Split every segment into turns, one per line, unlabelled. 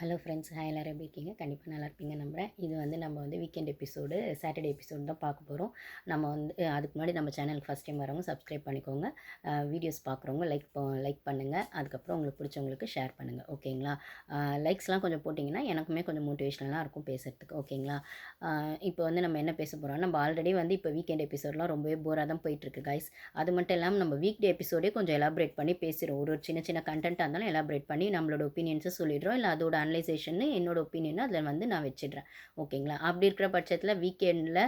Hello friends, எல்லோரும் எப்படி இருக்கீங்க? கண்டிப்பாக நல்லா இருப்பீங்க நம்புகிறேன். இது வந்து நம்ம வந்து வீக்கெண்ட் எபிசோடு, சாட்டர்டே எபிசோடு தான் பார்க்க போகிறோம். நம்ம வந்து அதுக்கு முன்னாடி நம்ம சேனலுக்கு ஃபஸ்ட் டைம் வரவங்க சப்ஸ்கிரைப் பண்ணிக்கோங்க. வீடியோஸ் பார்க்குறவங்க லைக் பண்ணுங்கள். அதுக்கப்புறம் உங்களுக்கு பிடிச்சவங்களுக்கு ஷேர் பண்ணுங்கள். ஓகேங்களா? லைக்ஸ்லாம் கொஞ்சம் போட்டிங்கன்னா எனக்குமே கொஞ்சம் மோட்டிவேஷனலாக இருக்கும் பேசுகிறதுக்கு. ஓகேங்களா? இப்போ வந்து நம்ம என்ன பேச போகிறோம், நம்ம ஆல்ரெடி வந்து இப்போ வீக்கெண்ட் எபிசோட்லாம் ரொம்பவே போராக தான் போயிட்டுருக்கு கைஸ். அது மட்டும் இல்லாமல் நம்ம வீக் டே எபிசோடே கொஞ்சம் எலாபரேட் பண்ணி பேசுகிறோம். ஒரு சின்ன சின்ன கண்டென்ட்டாக இருந்தாலும் எலாபரேட் பண்ணி நம்மளோட ஒப்பீனியன்ஸை சொல்லிடுறோம். இல்லை அதோட அனலைசேஷன்னு என்னோட ஒப்பீனியனை அதில் வந்து நான் வச்சிடுறேன். ஓகேங்களா? அப்படி இருக்கிற பட்சத்தில் வீக்கெண்டில்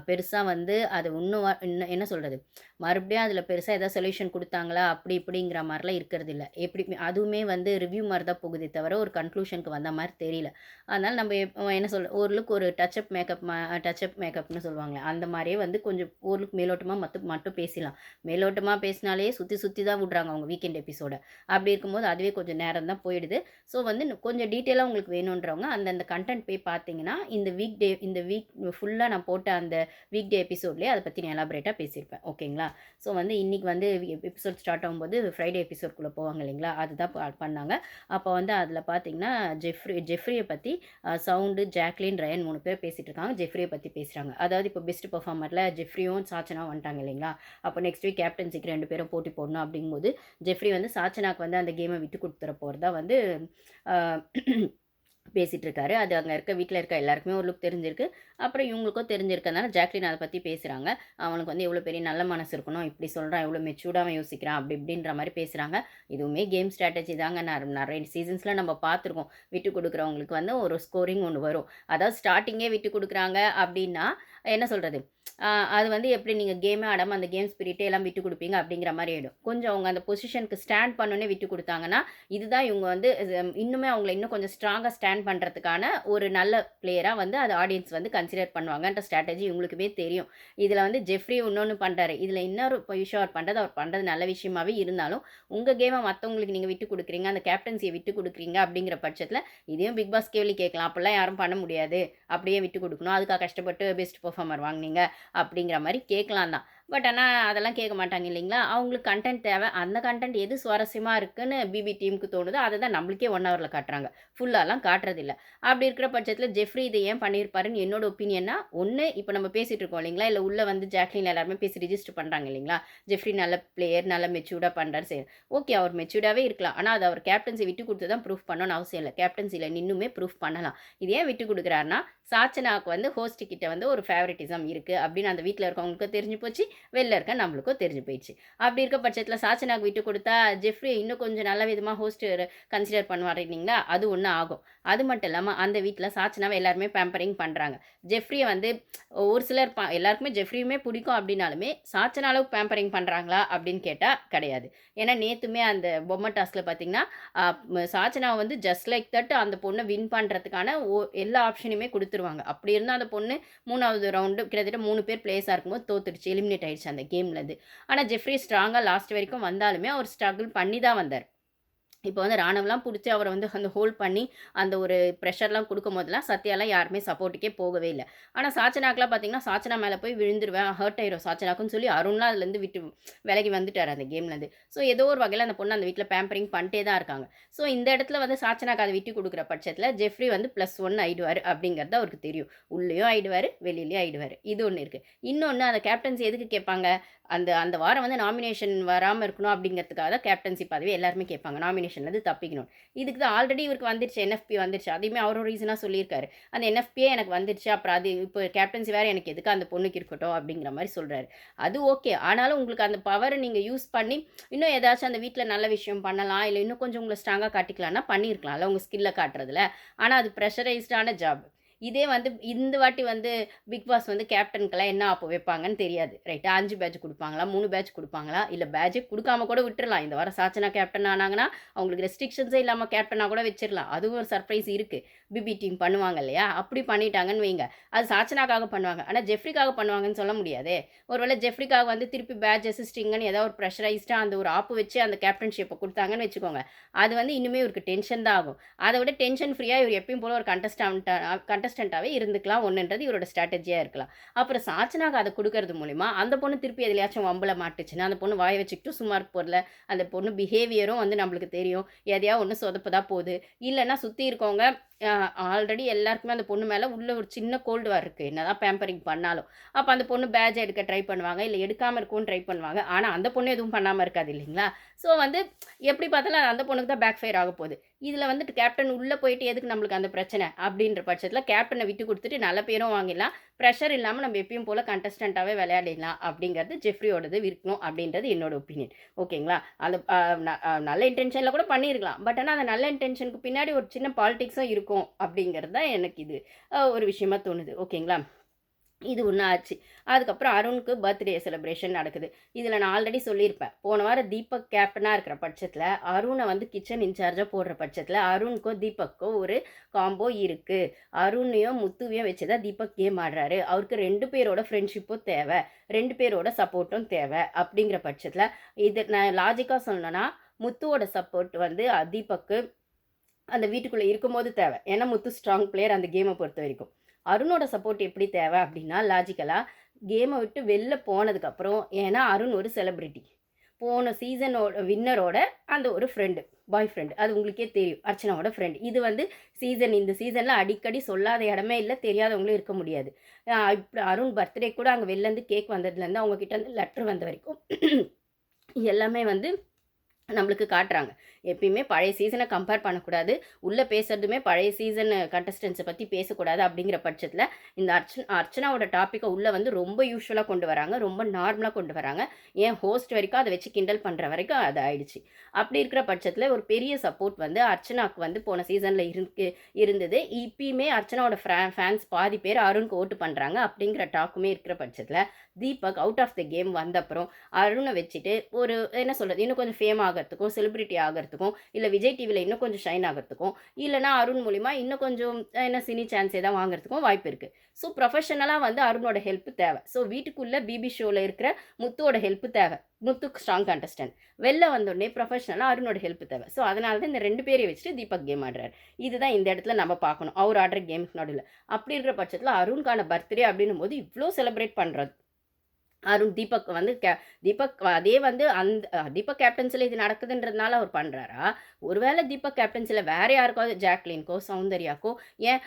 பெருசாக வந்து அது இன்னும் என்ன சொல்கிறது, மறுபடியும் அதில் பெருசாக ஏதாவது சொல்யூஷன் கொடுத்தாங்களா அப்படி இப்படிங்கிற மாதிரிலாம் இருக்கிறது இல்லை. எப்படி அதுவுமே வந்து ரிவ்யூ மாதிரி தான் போகுதே தவிர ஒரு கன்க்ளூஷனுக்கு வந்த மாதிரி தெரியல. அதனால் நம்ம என்ன சொல்ல ஓரளவுக்கு ஒரு டச்சப் மேக்கப்னு சொல்லுவாங்களே அந்த மாதிரியே வந்து கொஞ்சம் ஓரளவுக்கு மேலோட்டமாக மட்டும் பேசலாம். மேலோட்டமாக பேசினாலே சுற்றி சுற்றி தான் விட்றாங்க அவங்க வீக்கெண்ட் எபிசோட. அப்படி இருக்கும்போது அதுவே கொஞ்சம் நேரம் தான் போயிடுது. ஸோ வந்து கொஞ்சம் டீட்டெயிலாக உங்களுக்கு வேணுன்றவங்க அந்தந்த கண்டென்ட் போய் பார்த்தீங்கன்னா இந்த வீக் ஃபுல்லாக நான் போட்ட அந்த வீக் டே எபிசோட்லேயே அதை பற்றி நான் எலாபரேட்டாக பேசியிருப்பேன். ஓகேங்களா? ஸோ வந்து இன்றைக்கி வந்து எபிசோட் ஸ்டார்ட் ஆகும்போது ஃப்ரைடே எபிசோட்குள்ளே போவாங்க இல்லைங்களா, அதுதான் பண்ணாங்க. அப்போ வந்து அதில் பார்த்தீங்கன்னா ஜெஃப்ரியை பற்றி சவுண்டு, ஜாக்லின், ரயன் 3 பேர் பேசிகிட்டு இருக்காங்க. ஜெஃப்ரியை பற்றி பேசுகிறாங்க. அதாவது இப்போ பெஸ்ட் பெர்ஃபார்மரில் ஜெஃப்ரியும் சாச்சனா வந்துட்டாங்க இல்லைங்களா. அப்போ நெக்ஸ்ட் வீக் கேப்டன்சிக்கு 2 பேரும் போட்டி போடணும் அப்படிங்கும்போது ஜெஃப்ரி வந்து சாச்சனாக்கு வந்து அந்த கேமை விட்டு கொடுத்துற போகிறதா வந்து பேசிகிட்டு இருக்காரு. அது அங்கே வீட்டில் இருக்க எல்லாருக்குமே ஒரு லுக் தெரிஞ்சிருக்கு. அப்புறம் இவங்களுக்கும் தெரிஞ்சிருக்கனால ஜாக்லின் அதை பற்றி பேசுகிறாங்க. அவனுக்கு வந்து எவ்வளோ பெரிய நல்ல மனசு இருக்கணும், இப்படி சொல்கிறான், எவ்வளோ மெச்சூர்டாக யோசிக்கிறான் அப்படி இப்படின்ற மாதிரி பேசுகிறாங்க. இதுவுமே கேம் ஸ்ட்ராட்டஜி தாங்க. நிறைய சீசன்ஸில் நம்ம பார்த்துருக்கோம். விட்டு கொடுக்குறவங்களுக்கு வந்து ஒரு ஸ்கோரிங் ஒன்று வரும். அதாவது ஸ்டார்டிங்கே விட்டு கொடுக்குறாங்க அப்படின்னா என்ன சொல்கிறது, அது வந்து எப்படி நீங்கள் கேமே ஆடாமல் அந்த கேம் ஸ்பிரிட்டே எல்லாம் விட்டு கொடுப்பீங்க அப்படிங்கிற மாதிரி ஆகிடும். கொஞ்சம் அவங்க அந்த பொசிஷனுக்கு ஸ்டாண்ட் பண்ணோன்னே விட்டு கொடுத்தாங்கன்னா இதுதான் இவங்க வந்து இன்னுமே அவங்கள இன்னும் கொஞ்சம் ஸ்ட்ராங்காக ஸ்டாண்ட் பண்ணுறதுக்கான ஒரு நல்ல பிளேயராக வந்து அது ஆடியன்ஸ் வந்து கன்சிடர் பண்ணுவாங்கன்ற ஸ்ட்ராட்டஜி இவங்களுக்குமே தெரியும். இதில் வந்து ஜெஃப்ரி இன்னொன்று பண்ணுறாரு. இதில் இன்னொரு விஷயம் அவர் பண்ணுறது நல்ல விஷயமாகவே இருந்தாலும் உங்கள் கேமை மற்றவங்களுக்கு நீங்கள் விட்டு கொடுக்குறீங்க, அந்த கேப்டன்சியை விட்டு கொடுக்குறீங்க அப்படிங்கிற பட்சத்தில் இதையும் பிக் பாஸ் கேள்வி கேட்கலாம். அப்படிலாம் யாரும் பண்ண முடியாது, அப்படியே விட்டு கொடுக்கணும், அதுக்காக கஷ்டப்பட்டு பெஸ்ட் பெர்ஃபார்மர் வாங்கினீங்க அப்படிங்கிற மாதிரி கேட்கலாம் தான். பட் ஆனால் அதெல்லாம் கேட்க மாட்டாங்க இல்லைங்களா. அவங்களுக்கு கண்டென்ட் தேவை. அந்த கண்டென்ட் எது சுவாரஸ்யமாக இருக்குன்னு பிபி டீமுக்கு தோணுதோ அதை தான் நம்மளுக்கே 1 ஹவரில் காட்டுறாங்க. ஃபுல்லாலாம் காட்டுறதில்ல. அப்படி இருக்கிற பட்சத்தில் ஜெஃப்ரி இதை ஏன் பண்ணியிருப்பாருன்னு என்னோட ஒப்பீனியன்னா, ஒன்று இப்போ நம்ம பேசிகிட்டு இருக்கோம் இல்லைங்களா, இல்லை உள்ளே வந்து ஜாக்லின் எல்லாருமே பேசி ரிஜிஸ்டர் பண்ணுறாங்க இல்லைங்களா. ஜெஃப்ரி நல்ல பிளேயர், நல்ல மெச்சூர்டாக பண்ணுறாரு, சரி ஓகே, அவர் மெச்சூர்டாகவே இருக்கலாம். ஆனால் அது அவர் கேப்டன்சி விட்டு கொடுத்து தான் ப்ரூஃப் பண்ணணும்னு அவசியம் இல்லை. கேப்டன்சியில் நின்றுமே ப்ரூஃப் பண்ணலாம். இது ஏன் விட்டு கொடுக்குறாருன்னா, சாச்சனாவுக்கு வந்து ஹோஸ்ட் கிட்ட வந்து ஒரு ஃபேவரட்டிசம் இருக்குது அப்படின்னு அந்த வீட்டில் இருக்கவங்களுக்கு தெரிஞ்சு போச்சு, வெளில இருக்க நம்மளுக்கும் தெரிஞ்சு போயிடுச்சு. அப்படி இருக்க பட்சத்தில் சாச்சனாக்கு விட்டு கொடுத்தா ஜெஃப்ரி இன்னும் கொஞ்சம் நல்ல விதமாக ஹோஸ்ட் கன்சிடர் பண்ணுவார் இல்லைங்களா, அது ஒன்று ஆகும். அது மட்டும் இல்லாமல் அந்த வீட்டில் சாச்சனாவை எல்லாருமே பேம்பரிங் பண்ணுறாங்க. ஜெஃப்ரியை வந்து ஒரு சிலர் எல்லாருக்குமே ஜெஃப்ரியுமே பிடிக்கும் அப்படின்னாலுமே சாச்சனா அளவுக்கு பேம்பரிங் பண்ணுறாங்களா அப்படின்னு கேட்டால் கிடையாது. ஏன்னா நேற்றுமே அந்த பொம்மை டாஸ்கில் பார்த்தீங்கன்னா சாச்சனாவை வந்து ஜஸ்ட் லைக் தட் அந்த பொண்ணை வின் பண்ணுறதுக்கான எல்லா ஆப்ஷனுமே கொடுத்துருவாங்க. அப்படி இருந்தால் அந்த பொண்ணு 3வது ரவுண்டு கிட்டத்தட்ட 3 பேர் பிளேயர்ஸாக இருக்கும்போது தோத்துடுச்சு, எலிமினேட் ஆயிடுச்சு அந்த கேம்லேருந்து. ஆனால் ஜெஃப்ரி ஸ்ட்ராங்காக லாஸ்ட் வரைக்கும் வந்தாலுமே அவர் ஸ்ட்ரகிள் பண்ணி தான் வந்தார். இப்போ வந்து ராணுவலாம் பிடிச்சி அவரை வந்து அந்த ஹோல்ட் பண்ணி அந்த ஒரு ப்ரெஷர்லாம் கொடுக்கும் போதெல்லாம் சத்யாலாம் யாருமே சப்போர்ட்டுக்கே போகவே இல்லை. ஆனால் சாச்சனாக்கெலாம் பார்த்தீங்கன்னா சாச்சனா மேலே போய் விழுந்துருவேன், ஹர்ட் ஆயிரும் சாச்சனாக்குன்னு சொல்லி அருண்லாம் அதுலேருந்து விட்டு விலகி வந்துட்டார் அந்த கேம்லேருந்து. ஸோ ஏதோ ஒரு வகையில் அந்த பொண்ணு அந்த வீட்டில் பேம்பரிங் பண்ணிட்டே தான் இருக்காங்க. ஸோ இந்த இடத்துல வந்து சாச்சனாக்கு அதை விட்டு கொடுக்குற பட்சத்தில் ஜெஃப்ரி வந்து +1 ஆயிடுவார் அப்படிங்கிறது அவருக்கு தெரியும். உள்ளேயும் ஆயிடுவார், வெளியிலையும் ஆயிடுவார். இது ஒன்று இருக்குது. இன்னொன்று அந்த கேப்டன்சி எதுக்கு கேட்பாங்க, அந்த அந்த வாரம் வந்து நாமினேஷன் வராமல் இருக்கணும் அப்படிங்கிறதுக்காக தான் கேப்டன்சி பதவி எல்லாருமே கேட்பாங்க. நாமினேஷன்லேருந்து தப்பிக்கணும். இதுக்கு தான் ஆல்ரெடி இவருக்கு வந்துருச்சு, என்எஃப்பி வந்துருச்சு. அதையுமே அவரோட ரீசனாக சொல்லியிருக்காரு. அந்த என்எஃப்பியே எனக்கு வந்துருச்சு, அப்புறம் அது இப்போ கேப்டன்சி வேறு எனக்கு எதுக்கு அந்த பொண்ணுக்கு இருக்கட்டும் அப்படிங்கிற மாதிரி சொல்கிறாரு. அது ஓகே. ஆனாலும் உங்களுக்கு அந்த பவரை நீங்கள் யூஸ் பண்ணி இன்னும் ஏதாச்சும் அந்த வீட்டில் நல்ல விஷயம் பண்ணலாம், இல்லை இன்னும் கொஞ்சம் உங்களை ஸ்ட்ராங்காக காட்டிக்கலாம்னா பண்ணியிருக்கலாம்ல உங்கள் ஸ்கில்லை காட்டுறதுல. ஆனால் அது ப்ரெஷரைஸ்டான ஜாப். இதே வந்து இந்த வாட்டி வந்து பிக் பாஸ் வந்து கேப்டனுக்கெல்லாம் என்ன ஆப்பு வைப்பாங்கன்னு தெரியாது. ரைட்டா? 5 பேட்ச் கொடுப்பாங்களா, 3 பேட்ச் கொடுப்பாங்களா, இல்லை பேட்சே கொடுக்காம கூட விட்டுறலாம். இந்த வாரம் சாச்சனா கேப்டன் ஆனாங்கன்னா அவங்களுக்கு ரெஸ்ட்ரிக்ஷன்ஸே இல்லாமல் கேப்டனாக கூட வச்சிடலாம். அதுவும் ஒரு சர்ப்ரைஸ் இருக்குது. பிபி டீம் பண்ணுவாங்க இல்லையா, அப்படி பண்ணிட்டாங்கன்னு வைங்க. அது சாச்சனாக்காக பண்ணுவாங்க. ஆனால் ஜெஃப்ரிக்காக பண்ணுவாங்கன்னு சொல்ல முடியாதே. ஒருவேளை ஜெஃப்ரிக்காக வந்து திருப்பி பேட்ச் அசிஸ்டிங்கன்னு ஏதாவது ஒரு ப்ரெஷரைஸ்டாக அந்த ஒரு ஆப்பு வச்சு அந்த கேப்டன்ஷிப்பை கொடுத்தாங்கன்னு வச்சுக்கோங்க, அது வந்து இன்னுமே இவருக்கு டென்ஷன் தான் ஆகும். அதை விட டென்ஷன் ஃப்ரீயாக இவர் எப்பயும் போல ஒரு கண்டஸ்டண்ட்டாகவே இருந்துக்கலாம் ஒன்றுன்றது இவரோட ஸ்ட்ராட்டஜியாக இருக்கலாம். அப்புறம் சாச்சனாக்கு அதை கொடுக்கறது மூலிமா அந்த பொண்ணு திருப்பி எதுலையாச்சும் வம்பில் மாட்டுச்சுன்னா அந்த பொண்ணு வாயை வச்சுக்கிட்டு சும்மா இருக்க போகிறல, அந்த பொண்ணு பிஹேவியரும் வந்து நம்மளுக்கு தெரியும். எதையா ஒன்று சொதப்பதா போகுது, இல்லைன்னா சுற்றி இருக்கவங்க ஆல்ரெடி எல்லாருக்குமே அந்த பொண்ணு மேலே உள்ள ஒரு சின்ன கோல்டு வார் இருக்குது என்னதான் பேம்பரிங் பண்ணாலும். அப்போ அந்த பொண்ணு பேட்ஜ் எடுக்க ட்ரை பண்ணுவாங்க, இல்லை எடுக்காமல் இருக்கும்னு ட்ரை பண்ணுவாங்க. ஆனால் அந்த பொண்ணு எதுவும் பண்ணாமல் இருக்காது இல்லைங்களா? ஸோ வந்து எப்படி பார்த்தாலும் அந்த பொண்ணுக்கு தான் பேக் ஃபயர் ஆக போகுது. இதில் வந்துட்டு கேப்டன் உள்ளே போயிட்டு எதுக்கு நம்மளுக்கு அந்த பிரச்சனை அப்படின்ற பட்சத்தில் கேப்டனை விட்டு கொடுத்துட்டு நல்ல பேரும் வாங்கிடலாம், ப்ரெஷர் இல்லாமல் நம்ம எப்பயும் போல் கண்டஸ்டண்ட்டாகவே விளையாடிடலாம் அப்படிங்கிறது ஜெஃப்ரியோடது இருக்கணும் அப்படின்றது என்னோட ஒப்பீனியன். ஓகேங்களா? அது நல்ல இன்டென்ஷனில் கூட பண்ணியிருக்கலாம். பட் ஆனால் அந்த நல்ல இன்டென்ஷனுக்கு பின்னாடி ஒரு சின்ன பாலிடிக்ஸும் இருக்கும் அப்படிங்கிறது தான் எனக்கு இது ஒரு விஷயமா தோணுது. ஓகேங்களா? இது ஒன்று ஆச்சு. அதுக்கப்புறம் அருணுக்கு பர்த்டே செலிப்ரேஷன் நடக்குது. இதில் நான் ஆல்ரெடி சொல்லியிருப்பேன். போன வாரம் தீபக் கேப்டனாக இருக்கிற பட்சத்தில் அருணை வந்து கிச்சன் இன்சார்ஜாக போடுற பட்சத்தில் அருணுக்கோ தீபக்கோ ஒரு காம்போ இருக்குது. அருணையும் முத்துவையும் வச்சு தான் தீபக் கேம் ஆடுறாரு. அவருக்கு 2 பேரோட ஃப்ரெண்ட்ஷிப்பும் தேவை, 2 பேரோட சப்போர்ட்டும் தேவை. அப்படிங்கிற பட்சத்தில் இது நான் லாஜிக்காக சொல்லணும்னா முத்துவோட சப்போர்ட் வந்து தீபக்கு அந்த வீட்டுக்குள்ளே இருக்கும்போது தேவை. ஏன்னா முத்து ஸ்ட்ராங் பிளேயர் அந்த கேமை பொறுத்த வரைக்கும். அருணோட சப்போர்ட் எப்படி தேவை அப்படின்னா லாஜிக்கலாக கேமை விட்டு வெளில போனதுக்கப்புறம், ஏன்னா அருண் ஒரு செலிப்ரிட்டி. போன சீசனோட வின்னரோட அந்த ஒரு ஃப்ரெண்டு, பாய் ஃப்ரெண்டு, அது உங்களுக்கே தெரியும், அர்ச்சனாவோட ஃப்ரெண்ட். இது வந்து இந்த சீசனில் அடிக்கடி சொல்லாத இடமே இல்லை, தெரியாதவங்களும் இருக்க முடியாது. இப்போ அருண் பர்த்டே கூட அங்கே வெளிலேருந்து கேக் வந்ததுலேருந்து அவங்கக்கிட்ட இருந்து லெட்ரு வந்த வரைக்கும் எல்லாமே வந்து நம்மளுக்கு காட்டுறாங்க. எப்பயுமே பழைய சீசனை கம்பேர் பண்ணக்கூடாது, உள்ளே பேசுறதுமே பழைய சீசன் கண்டஸ்டன்ஸை பற்றி பேசக்கூடாது. அப்படிங்கிற பட்சத்தில் இந்த அர்ச்சனாவோட டாப்பிக்கை உள்ளே வந்து ரொம்ப யூஸ்வலாக கொண்டு வராங்க, ரொம்ப நார்மலாக கொண்டு வராங்க. ஏன் ஹோஸ்ட் வரைக்கும் அதை வச்சு கிண்டல் பண்ணுற வரைக்கும் அது ஆயிடுச்சு. அப்படி இருக்கிற பட்சத்தில் ஒரு பெரிய சப்போர்ட் வந்து அர்ச்சனாவுக்கு வந்து போன சீசனில் இருந்தது. இப்பயுமே அர்ச்சனாவோட ஃபேன்ஸ் பாதி பேர் அருணுக்கு ஓட்டு பண்ணுறாங்க அப்படிங்கிற டாக்குமே இருக்கிற பட்சத்தில் Deepak out of the game வந்தப்புறம் அருணை வச்சுட்டு ஒரு என்ன சொல்கிறது, இன்னும் கொஞ்சம் ஃபேம் ஆகிறதுக்கும் செலிப்ரிட்டி ஆகிறதுக்கும், இல்லை விஜய் டிவியில் இன்னும் கொஞ்சம் ஷைன் ஆகிறதுக்கும், இல்லைனா அருண் மூலிமா இன்னும் கொஞ்சம் என்ன சினி சான்ஸ் ஏதாவது வாங்குறதுக்கும் வாய்ப்பு இருக்குது. ஸோ ப்ரொஃபஷனலாக வந்து அருணோட ஹெல்ப் தேவை. ஸோ வீட்டுக்குள்ளே பிபி ஷோவில் இருக்கிற முத்துவோட ஹெல்ப் தேவை. முத்துக்கு ஸ்ட்ராங் கண்டஸ்டன்ட். வெளில வந்தோடனே ப்ரொஃபஷனலாக அருணோட ஹெல்ப் தேவை. ஸோ அதனால தான் இந்த 2 பேரையும் வச்சுட்டு தீபக் கேம் ஆடுறாரு. இதுதான் இந்த இடத்துல நம்ம பார்க்கணும், அவர் ஆடுற கேமுக்கு நடுவில். அப்படி இருக்கிற பட்சத்தில் அருணுக்கான பர்த்டே அப்படின்னும் போது இவ்வளோ செலிப்ரேட் பண்ணுறது அருண் தீபக் வந்து தீபக் அதே வந்து அந்த தீபக் கேப்டன்சியில் இது நடக்குதுன்றதுனால அவர் பண்ணுறாரா? ஒருவேளை தீபக் கேப்டன்சியில் வேறு யாருக்கோ, ஜாக்லின்கோ, சௌந்தர்யாக்கோ, ஏன்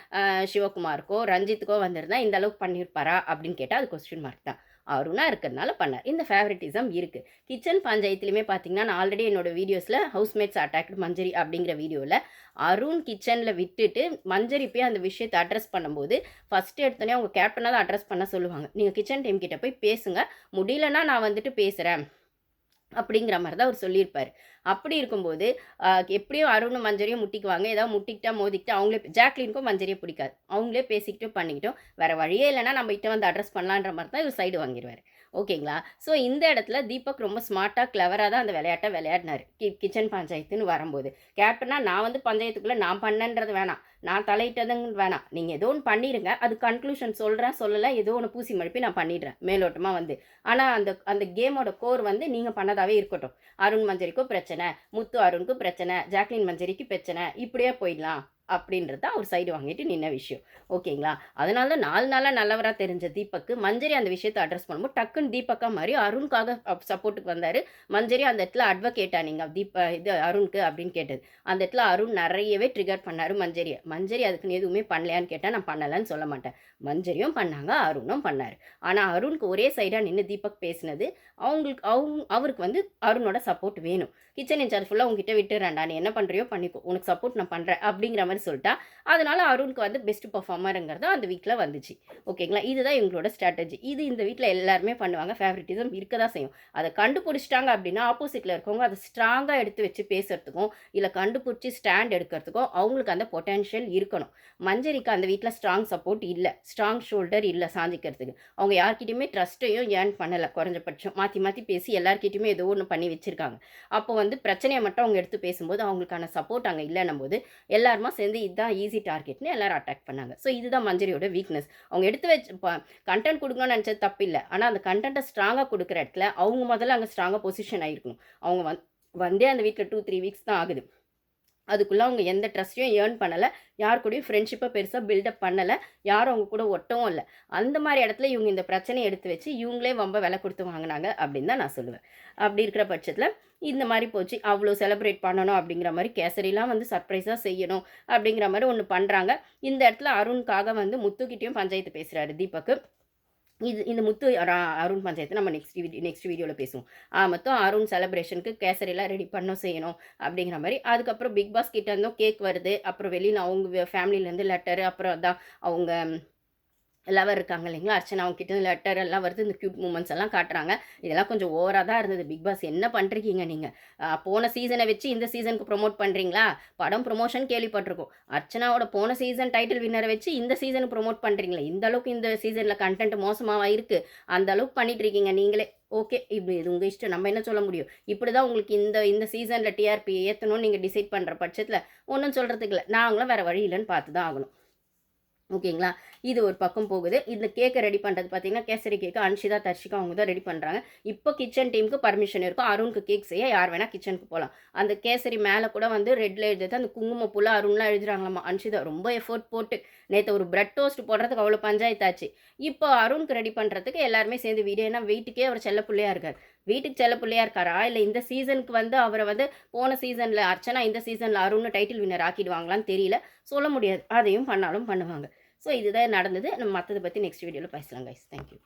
சிவகுமாருக்கோ, ரஞ்சித்துக்கோ வந்திருந்தா இந்த அளவுக்கு பண்ணியிருப்பாரா அப்படின்னு கேட்டால் அது கொஸ்டின் மார்க் தான். அருணாக இருக்கிறதுனால பண்ணார். இந்த ஃபேவரட்டிசம் இருக்குது. கிச்சன் பஞ்சாயத்துலையுமே பார்த்தீங்கன்னா, நான் ஆல்ரெடி என்னோட வீடியோஸில் ஹவுஸ்மேட்ஸ் அட்டாக்டு மஞ்சரி அப்படிங்கிற வீடியோவில் அருண் கிச்சனில் விட்டுட்டு மஞ்சரி போய் அந்த விஷயத்தை அட்ரஸ் பண்ணும்போது ஃபஸ்ட்டு எடுத்தோடனே அவங்க கேப்டனாக தான் அட்ரஸ் பண்ண சொல்லுவாங்க. நீங்கள் கிச்சன் டீம் கிட்ட போய் பேசுங்க, முடியலன்னா நான் வந்துட்டு பேசுகிறேன் அப்படிங்கிற மாதிரி தான் அவர் சொல்லியிருப்பார். அப்படி இருக்கும்போது எப்படியும் அருணும் மஞ்சரியும் முட்டிக்குவாங்க. ஏதாவது முட்டிக்கிட்டா மோதிக்கிட்டா அவங்களே ஜாக்லினுக்கும் மஞ்சரியை பிடிக்காது. அவங்களே பேசிக்கிட்டும் பண்ணிக்கிட்டோம். வேறு வழியே இல்லைன்னா நம்ம கிட்ட வந்து அட்ரஸ் பண்ணலான்ற மாதிரி தான் இவர் சைடு வாங்கிடுவார். ஓகேங்களா? ஸோ இந்த இடத்துல தீபக் ரொம்ப ஸ்மார்ட்டாக கிளவராக தான் அந்த விளையாட்டை விளையாடினார். கிச்சன் பஞ்சாயத்துன்னு வரும்போது கேப்டனாக நான் வந்து பஞ்சாயத்துக்குள்ளே நான் பண்ணேன்றது வேணாம், நான் தலையிட்டதுங்க வேணாம், நீங்கள் ஏதோ ஒன்று பண்ணிடுங்க, அது கன்க்ளூஷன் சொல்கிறேன் சொல்லலை, ஏதோ ஒன்று பூசி மழுப்பி நான் பண்ணிடுறேன் மேலோட்டமாக வந்து. ஆனால் அந்த கேமோட கோர் வந்து நீங்கள் பண்ணதாகவே இருக்கட்டும். அருண் மஞ்சரிக்கும் பிரச்சனை, முத்து அருணுக்கும் பிரச்சனை, ஜாக்லின் மஞ்சரிக்கு பிரச்சனை, இப்படியே போயிடலாம் அப்படின்றது தான் ஒரு சைடு வாங்கிட்டு நின்ன விஷயம். ஓகேங்களா? அதனால தான் 4 நாளாக நல்லவராக தெரிஞ்ச தீபக்கு மஞ்சரி அந்த விஷயத்தை அட்ரஸ் பண்ணும்போது டக்குன்னு தீபக்கா மாதிரி அருணுக்காக சப்போர்ட்டுக்கு வந்தார். மஞ்சரி அந்த இடத்துல அட்வொகேட்டா நீங்கள் இது அருணுக்கு அப்படின்னு கேட்டது. அந்த இடத்துல அருண் நிறையவே ட்ரிகர் பண்ணார் மஞ்சரியை. மஞ்சரி அதுக்குன்னு எதுவுமே பண்ணலையான்னு கேட்டால் நான் பண்ணலைன்னு சொல்ல மாட்டேன். மஞ்சரியும் பண்ணாங்க, அருணும் பண்ணார். ஆனால் அருணுக்கு ஒரே சைடாக நின்று தீபக் பேசினது அவருக்கு வந்து அருணோட சப்போர்ட் வேணும். கிச்சன் இன்சார்ஜ் ஃபுல்லாக உங்ககிட்ட விட்டுறேன்டா, நீ என்ன பண்ணுறியோ பண்ணிக்கோ, உனக்கு சப்போர்ட் நான் பண்ணுறேன் அப்படிங்கிற மாதிரி சொல்லிட்டா. அதனால அருணுக்கு வந்து பெஸ்ட் பர்ஃபார்மருங்கிறது அந்த வீக்கில் வந்துச்சு. ஓகேங்களா? இதுதான் எங்களோட ஸ்ட்ராட்டஜி. இது இந்த வீட்டில் எல்லாருமே பண்ணுவாங்க. ஃபேவரட்டிசம் இருக்க தான் செய்யும். அதை கண்டுபிடிச்சிட்டாங்க அப்படின்னா ஆப்போசிட்டில் இருக்கவங்க அதை ஸ்ட்ராங்காக எடுத்து வச்சு பேசுறதுக்கும், இல்லை கண்டுபிடிச்சி ஸ்டாண்ட் எடுக்கிறதுக்கும் அவங்களுக்கு அந்த பொட்டென்ஷியல் இருக்கணும். மஞ்சரிக்கு அந்த வீட்டில் ஸ்ட்ராங் சப்போர்ட் இல்லை, ஸ்ட்ராங் ஷோல்டர் இல்லை சாஞ்சிக்கிறதுக்கு. அவங்க யார்கிட்டையுமே ட்ரஸ்ட்டையும் ஏர்ன் பண்ணலை. குறைஞ்சபட்சம் மாற்றி மாற்றி பேசி எல்லார்கிட்டையுமே ஏதோ ஒன்று பண்ணி வச்சுருக்காங்க. அப்போ வந்து பிரச்சனையை மட்டும் அவங்க எடுத்து பேசும்போது அவங்களுக்கான சப்போர்ட் அங்கே இல்லைன்னும் போது எல்லாருமா சேர்ந்து இதுதான் ஈஸி டார்கெட்னு எல்லாரும் அட்டாக் பண்ணாங்க. ஸோ இதுதான் மஞ்சரியோட வீக்னஸ். அவங்க எடுத்து வச்சு கண்டென்ட் கொடுக்கணும்னு நினச்சது தப்பு இல்லை. ஆனால் அந்த கண்டென்ட்டை ஸ்ட்ராங்காக கொடுக்குற இடத்துல அவங்க முதல்ல அங்கே ஸ்ட்ராங்காக பொசிஷன் ஆகிருக்கணும். அவங்க வந்தே அந்த வீட்டில் 2-3 வீக்ஸ் தான் ஆகுது. அதுக்குள்ளே அவங்க எந்த ட்ரஸ்ட்டையும் ஏர்ன் பண்ணலை, யார் கூடயும் ஃப்ரெண்ட்ஷிப்பை பெருசாக பில்டப் பண்ணலை, யாரும் அவங்க கூட ஒட்டவும் இல்லை. அந்த மாதிரி இடத்துல இவங்க இந்த பிரச்சனையை எடுத்து வச்சு இவங்களே ரொம்ப விலை கொடுத்து வாங்கினாங்க அப்படின்னு தான் நான் சொல்லுவேன். அப்படி இருக்கிற பட்சத்தில் இந்த மாதிரி போச்சு. அவ்வளோ செலிப்ரேட் பண்ணணும் அப்படிங்கிற மாதிரி கேசரிலாம் வந்து சர்ப்ரைஸாக செய்யணும் அப்படிங்கிற மாதிரி ஒன்று பண்ணுறாங்க. இந்த இடத்துல அருணுக்காக வந்து முத்துக்கிட்டேயும் பஞ்சாயத்து பேசுகிறாரு தீபக்கு. இந்த முத்து அருண் பஞ்சாயத்து நம்ம நெக்ஸ்ட் வீடியோவில் பேசுவோம். மொத்தம் அருண் செலிப்ரேஷனுக்கு கேசரிலாம் ரெடி செய்யணும் அப்படிங்கிற மாதிரி. அதுக்கப்புறம் பிக் பாஸ் கிட்ட இருந்தும் கேக் வருது. அப்புறம் வெளியில் அவங்க ஃபேமிலியிலேருந்து லெட்டரு, அப்புறம் அதான் அவங்க லவர் இருக்காங்க இல்லைங்களா, அர்ச்சனா அவங்க கிட்ட லெட்டர் எல்லாம் வருது. இந்த க்யூட் மூமெண்ட்ஸ் எல்லாம் காட்டுறாங்க. இதெல்லாம் கொஞ்சம் ஓவராக தான் இருந்தது. பிக் பாஸ் என்ன பண்ணுறீங்க நீங்கள்? போன சீசனை வச்சு இந்த சீசனுக்கு ப்ரொமோட் பண்ணுறீங்களா? படம் ப்ரொமோஷன் கேள்விப்பட்டிருக்கோம். அர்ச்சனாவோட போன சீசன் டைட்டில் வின்னரை வச்சு இந்த சீசனுக்கு ப்ரொமோட் பண்ணுறீங்களே, இந்த அளவுக்கு இந்த சீசனில் கண்டென்ட் மோசமாக இருக்குது, அந்த அளவுக்கு பண்ணிட்டு இருக்கீங்க நீங்களே. ஓகே, இப்படி இது உங்கள் இஷ்டம், நம்ம என்ன சொல்ல முடியும்? இப்படி தான் உங்களுக்கு இந்த சீசனில் டிஆர்பி ஏற்றணும்னு நீங்கள் டிசைட் பண்ணுற பட்சத்தில் ஒன்றும் சொல்கிறதுக்கு இல்லை. நாங்களும் வேறு வழி இல்லைன்னு பார்த்து தான் ஆகணும். ஓகேங்களா, இது ஒரு பக்கம் போகுது. இந்த கேக்கை ரெடி பண்ணுறது பார்த்தீங்கன்னா, கேசரி கேக்கு அன்ஷிதா, தர்ஷிகா அவங்க தான் ரெடி பண்ணுறாங்க. இப்போ கிச்சன் டீமுக்கு பர்மிஷன் இருக்கும். அருணுக்கு கேக் செய்ய யார் வேணால் கிச்சனுக்கு போகலாம். அந்த கேசரி மேலே கூட வந்து ரெட்டில் எழுதுறது அந்த குங்குமப்பூல அருண்லாம் எழுதுறாங்களாமா. அன்ஷிதா ரொம்ப எஃபோர்ட் போட்டு நேற்று ஒரு பிரெட் டோஸ்ட் போடுறதுக்கு அவ்வளோ பஞ்சாயத்தாச்சு. இப்போ அருணுக்கு ரெடி பண்ணுறதுக்கு எல்லாருமே சேர்ந்து வீடியோ, ஏன்னா வீட்டுக்கே அவர் செல்ல பிள்ளையா இருக்கார். வீட்டுக்கு செல்ல பிள்ளையா இருக்காரா, இல்லை இந்த சீசனுக்கு வந்து அவரை வந்து போன சீசனில் அர்ச்சனா, இந்த சீசனில் அருண் டைட்டில் வின்னர் ஆக்கிடுவாங்களான்னு தெரியல, சொல்ல முடியாது. அதையும் பண்ணாலும் பண்ணுவாங்க. ஸோ இதுதான் நடந்தது. நம்ம மற்றதை பற்றி நெக்ஸ்ட் வீடியோவில் பேசலாம் கைஸ். தேங்க்யூ.